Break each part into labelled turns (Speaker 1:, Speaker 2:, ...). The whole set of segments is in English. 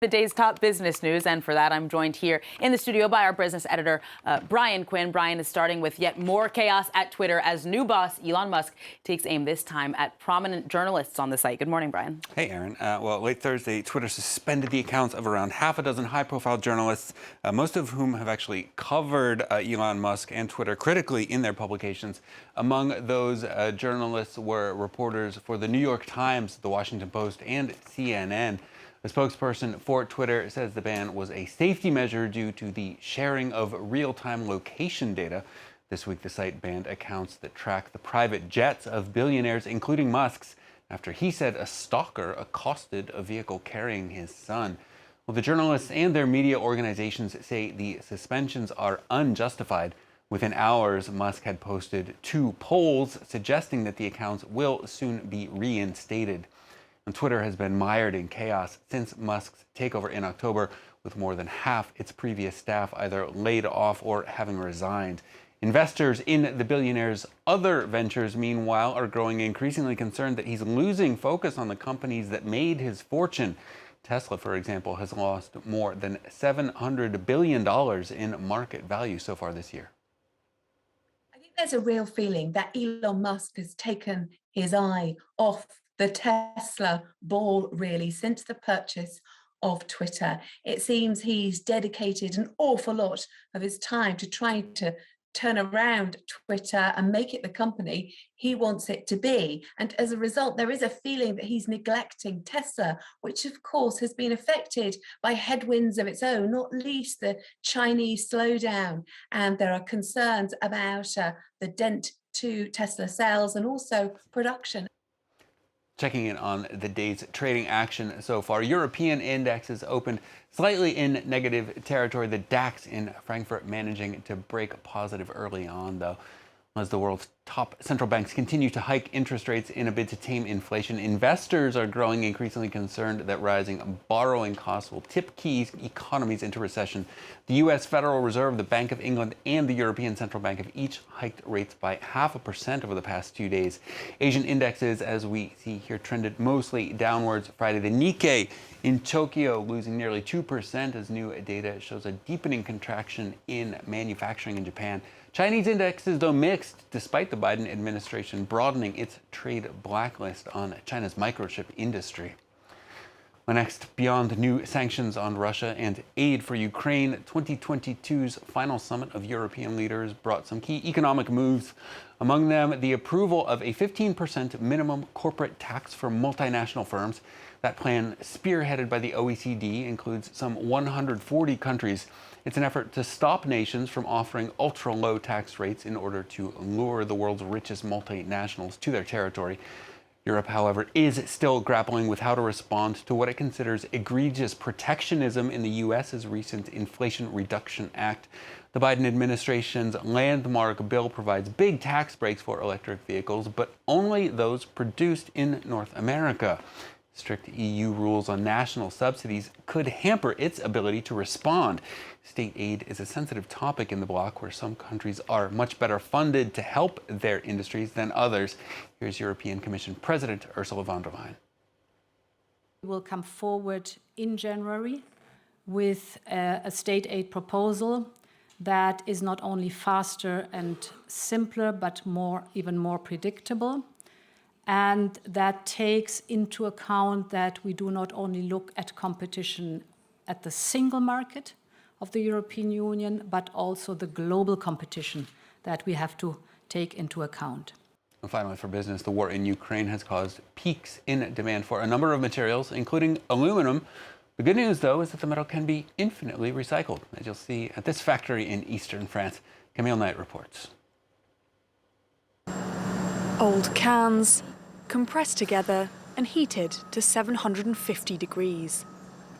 Speaker 1: The day's top business news, and for that, I'm joined here in the studio by our business editor, Brian Quinn. Brian is starting with yet more chaos at Twitter as new boss Elon Musk takes aim this time at prominent journalists on the site. Good morning, Brian.
Speaker 2: Hey, Aaron. Well, late Thursday, Twitter suspended the accounts of around half a dozen high-profile journalists, most of whom have actually covered Elon Musk and Twitter critically in their publications. Among those journalists were reporters for the New York Times, the Washington Post, and CNN. A spokesperson for Twitter says the ban was a safety measure due to the sharing of real-time location data. This week, the site banned accounts that track the private jets of billionaires, including Musk's, after he said a stalker accosted a vehicle carrying his son. Well, the journalists and their media organizations say the suspensions are unjustified. Within hours, Musk had posted 2 polls suggesting that the accounts will soon be reinstated. And Twitter has been mired in chaos since Musk's takeover in October, with more than half its previous staff either laid off or having resigned. Investors in the billionaire's other ventures, meanwhile, are growing increasingly concerned that he's losing focus on the companies that made his fortune. Tesla, for example, has lost more than $700 billion in market value so far this year.
Speaker 3: I think there's a real feeling that Elon Musk has taken his eye off the Tesla ball, really, since the purchase of Twitter. It seems he's dedicated an awful lot of his time to trying to turn around Twitter and make it the company he wants it to be. And as a result, there is a feeling that he's neglecting Tesla, which of course has been affected by headwinds of its own, not least the Chinese slowdown. And there are concerns about the dent to Tesla sales and also production.
Speaker 2: Checking in on the day's trading action so far, European indexes opened slightly in negative territory. The DAX in Frankfurt managing to break positive early on, though. As the world's top central banks continue to hike interest rates in a bid to tame inflation, investors are growing increasingly concerned that rising borrowing costs will tip key economies into recession. The U.S. Federal Reserve, the Bank of England, and the European Central Bank have each hiked rates by 0.5% over the past 2 days. Asian indexes, as we see here, trended mostly downwards Friday. The Nikkei in Tokyo losing nearly 2% as new data shows a deepening contraction in manufacturing in Japan. Chinese indexes, though mixed, despite the Biden administration broadening its trade blacklist on China's microchip industry. Well, next, beyond new sanctions on Russia and aid for Ukraine, 2022's final summit of European leaders brought some key economic moves. Among them, the approval of a 15% minimum corporate tax for multinational firms. That plan, spearheaded by the OECD, includes some 140 countries. It's an effort to stop nations from offering ultra-low tax rates in order to lure the world's richest multinationals to their territory. Europe, however, is still grappling with how to respond to what it considers egregious protectionism in the U.S.'s recent Inflation Reduction Act. The Biden administration's landmark bill provides big tax breaks for electric vehicles, but only those produced in North America. Strict EU rules on national subsidies could hamper its ability to respond. State aid is a sensitive topic in the bloc, where some countries are much better funded to help their industries than others. Here's European Commission President Ursula von der Leyen.
Speaker 4: We will come forward in January with a state aid proposal that is not only faster and simpler, but even more predictable. And that takes into account that we do not only look at competition at the single market of the European Union, but also the global competition that we have to take into account.
Speaker 2: And finally, for business, the war in Ukraine has caused peaks in demand for a number of materials, including aluminum. The good news, though, is that the metal can be infinitely recycled, as you'll see at this factory in eastern France. Camille Knight reports.
Speaker 5: Old cans, compressed together and heated to 750 degrees.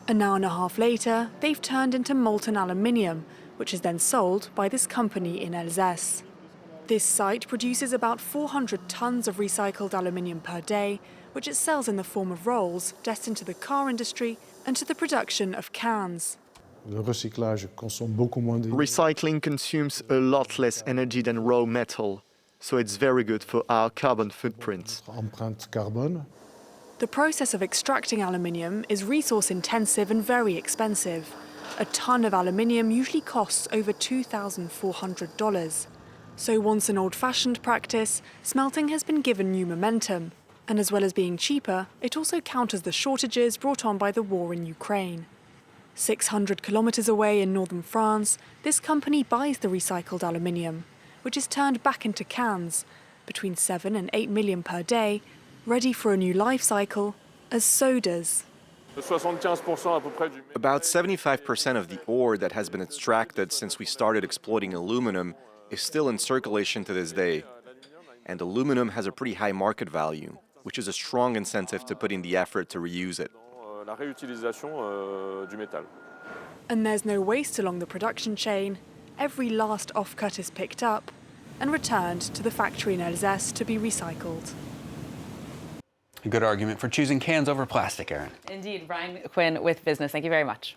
Speaker 5: An hour and a half later, they've turned into molten aluminium, which is then sold by this company in Alsace. This site produces about 400 tons of recycled aluminium per day, which it sells in the form of rolls destined to the car industry and to the production of cans.
Speaker 6: Recycling consumes a lot less energy than raw metal, so it's very good for our carbon footprint.
Speaker 5: The process of extracting aluminium is resource intensive and very expensive. A ton of aluminium usually costs over $2,400. So once an old-fashioned practice, smelting has been given new momentum. And as well as being cheaper, it also counters the shortages brought on by the war in Ukraine. 600 kilometers away in northern France, this company buys the recycled aluminium, which is turned back into cans, between 7 and 8 million per day, ready for a new life cycle as sodas.
Speaker 7: About 75% of the ore that has been extracted since we started exploiting aluminum is still in circulation to this day. And aluminum has a pretty high market value, which is a strong incentive to put in the effort to reuse it.
Speaker 5: And there's no waste along the production chain. Every last offcut is picked up and returned to the factory in Alsace to be recycled.
Speaker 2: A good argument for choosing cans over plastic, Erin.
Speaker 1: Indeed. Brian Quinn with Business. Thank you very much.